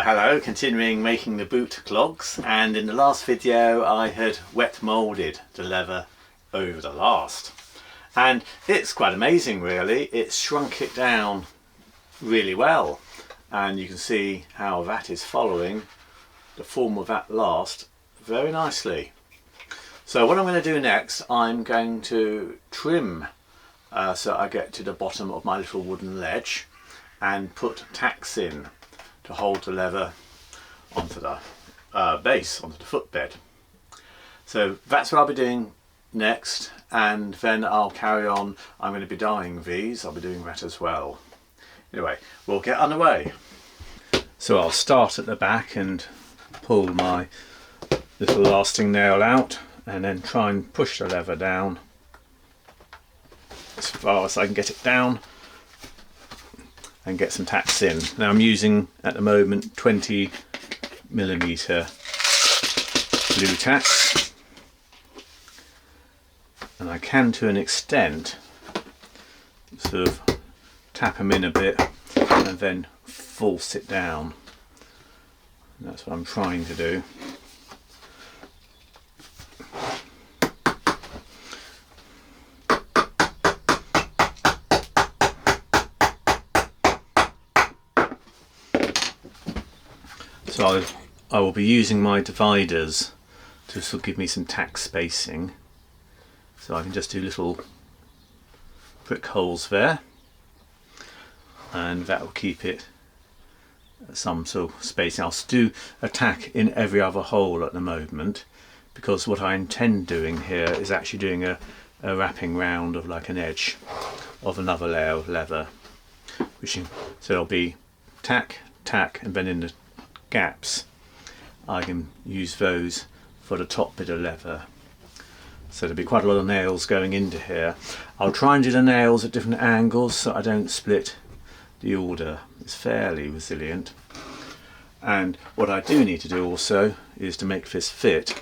Hello, continuing making the boot clogs, and in the last video I had wet moulded the leather over the last, and it's quite amazing really. It's shrunk it down really well, and you can see how that is following the form of that last very nicely. So what I'm going to do next, I'm going to trim so I get to the bottom of my little wooden ledge and put tacks in to hold the leather onto the base, onto the footbed. So that's what I'll be doing next, and then I'll carry on. I'm going to be dyeing these, I'll be doing that as well. Anyway, we'll get underway. So I'll start at the back and pull my little lasting nail out, and then try and push the leather down as far as I can get it down and get some tacks in. Now I'm using at the moment 20mm blue tacks, and I can to an extent sort of tap them in a bit and then force it down. And that's what I'm trying to do. So I will be using my dividers to sort of give me some tack spacing, so I can just do little prick holes there, and that will keep it at some sort of spacing. I'll do a tack in every other hole at the moment, because what I intend doing here is actually doing a wrapping round of like an edge of another layer of leather, so there'll be tack, tack, and then in the gaps I can use those for the top bit of leather. So there'll be quite a lot of nails going into here. I'll try and do the nails at different angles so I don't split the order. It's fairly resilient. And what I do need to do also is, to make this fit,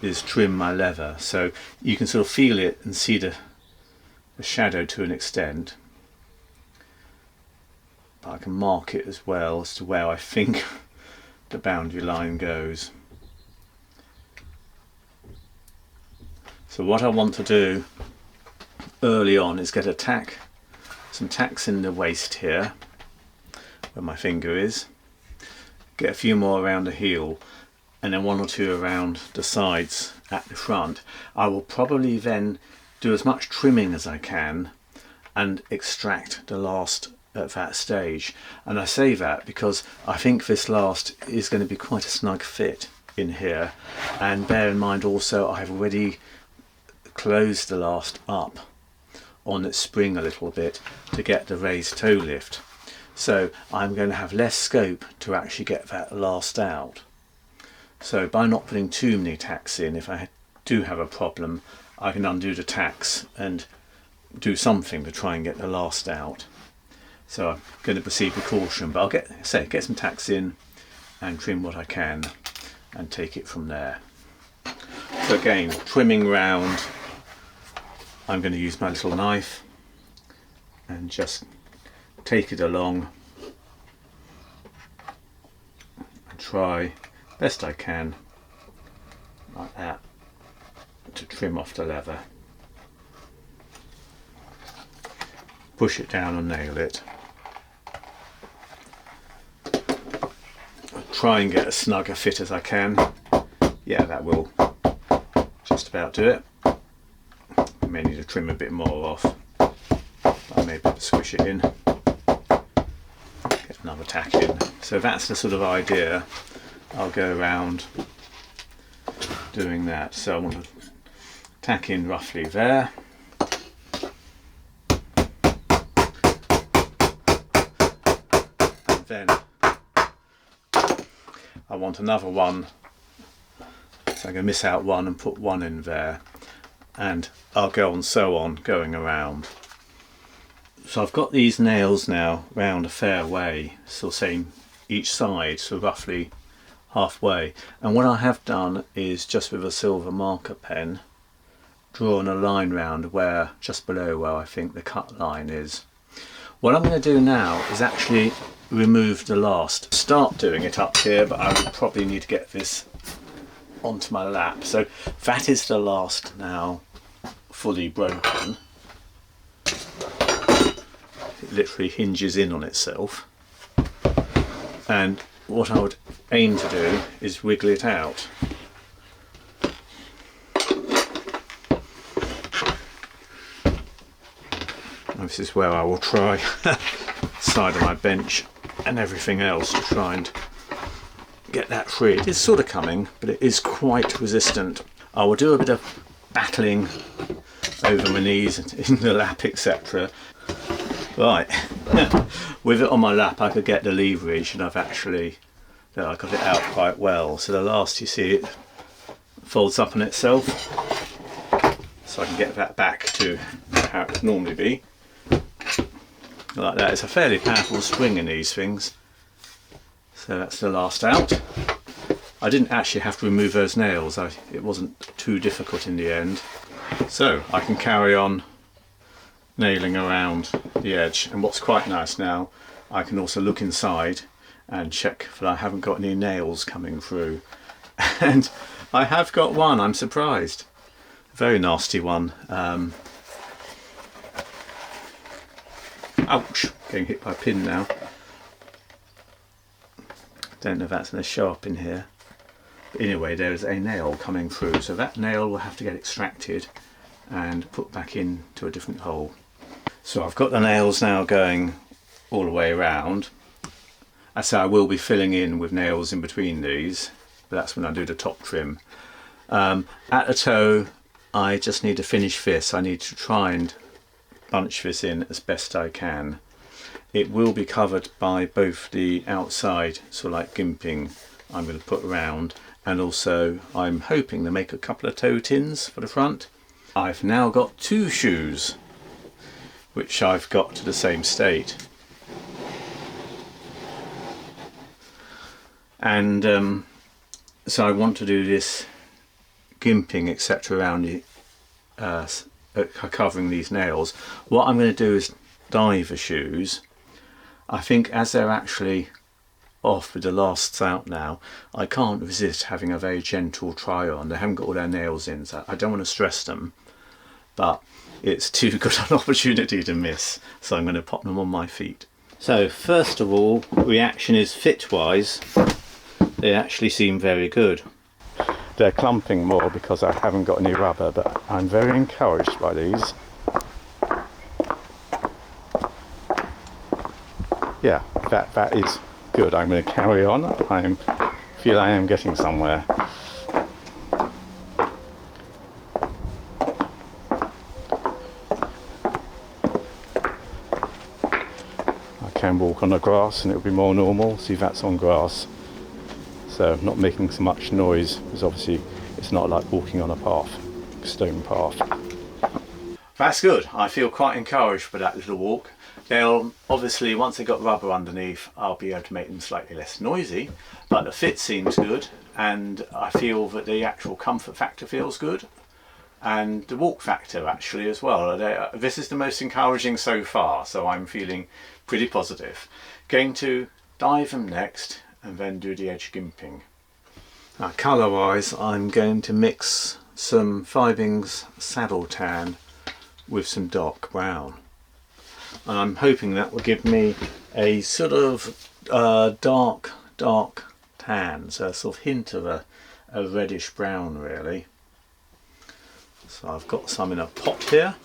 is trim my leather, so you can sort of feel it and see the shadow to an extent. But I can mark it as well as to where I think the boundary line goes. So what I want to do early on is get a tack, some tacks in the waist here where my finger is, get a few more around the heel, and then one or two around the sides at the front. I will probably then do as much trimming as I can and extract the last at that stage. And I say that because I think this last is going to be quite a snug fit in here, and bear in mind also I've already closed the last up on its spring a little bit to get the raised toe lift, so I'm going to have less scope to actually get that last out. So by not putting too many tacks in, if I do have a problem, I can undo the tacks and do something to try and get the last out. So I'm going to proceed with caution, but I'll get some tacks in and trim what I can and take it from there. So again, trimming round, I'm going to use my little knife and just take it along and try best I can like that to trim off the leather. Push it down and nail it. Try and get as snug a fit as I can. Yeah, that will just about do it. I may need to trim a bit more off. I may be able to squish it in. Get another tack in. So that's the sort of idea. I'll go around doing that. So I want to tack in roughly there. Then I want another one, so I'm going to miss out one and put one in there, and I'll go on so on going around. So I've got these nails now round a fair way, so saying each side, so roughly halfway, and what I have done is just with a silver marker pen drawn a line round just below where I think the cut line is. What I'm going to do now is actually remove the last. Start doing it up here, but I will probably need to get this onto my lap. So that is the last now fully broken. It literally hinges in on itself. And what I would aim to do is wiggle it out. This is where I will try side of my bench and everything else to try and get that free. It is sort of coming, but it is quite resistant. I will do a bit of battling over my knees and in the lap, etc. Right, with it on my lap I could get the leverage, and I got it out quite well. So the last, you see, it folds up on itself, so I can get that back to how it would normally be. Like that. It's a fairly powerful spring in these things. So that's the last out. I didn't actually have to remove those nails. It wasn't too difficult in the end. So I can carry on nailing around the edge. And what's quite nice now, I can also look inside and check that I haven't got any nails coming through. And I have got one, I'm surprised. A very nasty one. Ouch! Getting hit by a pin now. Don't know if that's going to show up in here. But anyway, there is a nail coming through, so that nail will have to get extracted and put back into a different hole. So I've got the nails now going all the way around. I say I will be filling in with nails in between these, but that's when I do the top trim. At the toe, I just need to finish this. I need to try and bunch this in as best I can. It will be covered by both the outside, so like gimping I'm going to put around, and also I'm hoping to make a couple of toe tins for the front. I've now got two shoes which I've got to the same state, and so I want to do this gimping etc around the covering these nails. What I'm going to do is dye the shoes. I think as they're actually off with the lasts out now, I can't resist having a very gentle try on. They haven't got all their nails in, so I don't want to stress them, but it's too good an opportunity to miss, so I'm going to pop them on my feet. So first of all, reaction is fit wise, they actually seem very good. They're clumping more because I haven't got any rubber, but I'm very encouraged by these. Yeah, that is good. I'm going to carry on. I feel I am getting somewhere. I can walk on the grass and it'll be more normal. See, that's on grass. So I'm not making so much noise, because obviously it's not like walking on a path, stone path. That's good. I feel quite encouraged for that little walk. They'll obviously, once they've got rubber underneath, I'll be able to make them slightly less noisy, but the fit seems good, and I feel that the actual comfort factor feels good, and the walk factor actually as well. This is the most encouraging so far, so I'm feeling pretty positive. Going to dye them next and then do the edge gimping. Now, colour wise, I'm going to mix some Fibings saddle tan with some dark brown, and I'm hoping that will give me a sort of dark tan, so a sort of hint of a reddish brown really. So I've got some in a pot here.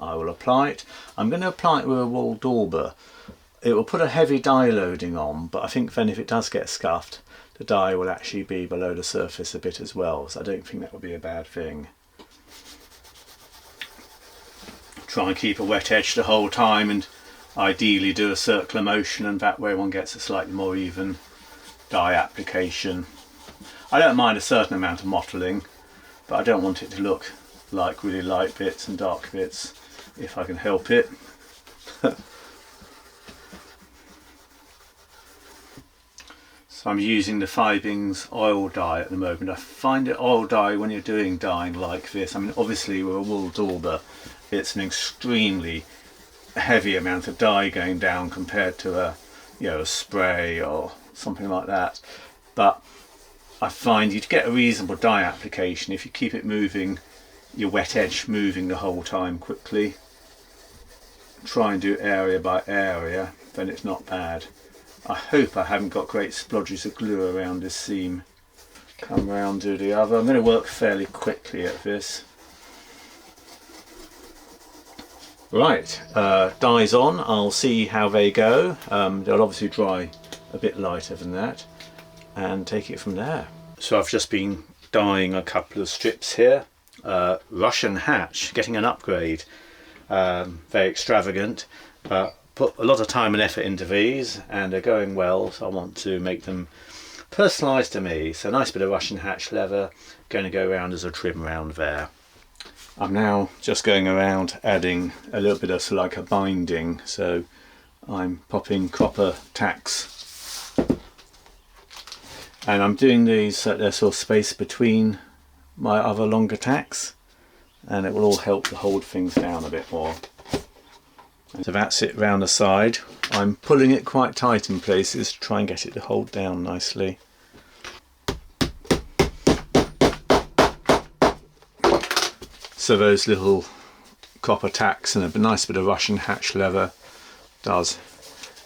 I will apply it. I'm going to apply it with a wool dauber. It will put a heavy dye loading on, but I think then if it does get scuffed, the dye will actually be below the surface a bit as well, so I don't think that would be a bad thing. Try and keep a wet edge the whole time, and ideally do a circular motion, and that way one gets a slightly more even dye application. I don't mind a certain amount of mottling, but I don't want it to look like really light bits and dark bits if I can help it. So I'm using the Fibings oil dye at the moment. I find it oil dye when you're doing dyeing like this, I mean obviously with a wool dauber it's an extremely heavy amount of dye going down compared to a a spray or something like that. But I find you'd get a reasonable dye application if you keep it moving, your wet edge moving the whole time quickly. Try and do area by area, then it's not bad. I hope I haven't got great splodges of glue around this seam. Come round to the other. I'm going to work fairly quickly at this. Right, dye's on. I'll see how they go. They'll obviously dry a bit lighter than that, and take it from there. So I've just been dyeing a couple of strips here. Russian hatch, getting an upgrade. Very extravagant, but put a lot of time and effort into these, and they're going well, so I want to make them personalised to me. So a nice bit of Russian hatch leather, going to go around as a trim round there. I'm now just going around adding a little bit of like a binding, so I'm popping copper tacks, and I'm doing these so there's sort of space between my other longer tacks, and it will all help to hold things down a bit more. So that's it round the side. I'm pulling it quite tight in places to try and get it to hold down nicely. So those little copper tacks and a nice bit of Russian hatch leather does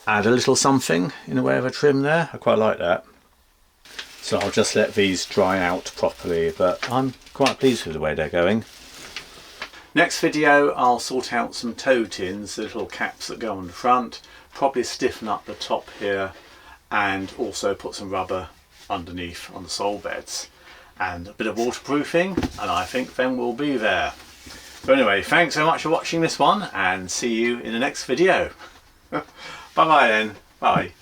add a little something in the way of a trim there. I quite like that. So I'll just let these dry out properly, but I'm quite pleased with the way they're going. Next video I'll sort out some toe tins, the little caps that go on the front, probably stiffen up the top here, and also put some rubber underneath on the sole beds. And a bit of waterproofing, and I think then we'll be there. So anyway, thanks so much for watching this one, and see you in the next video. Bye bye then. Bye.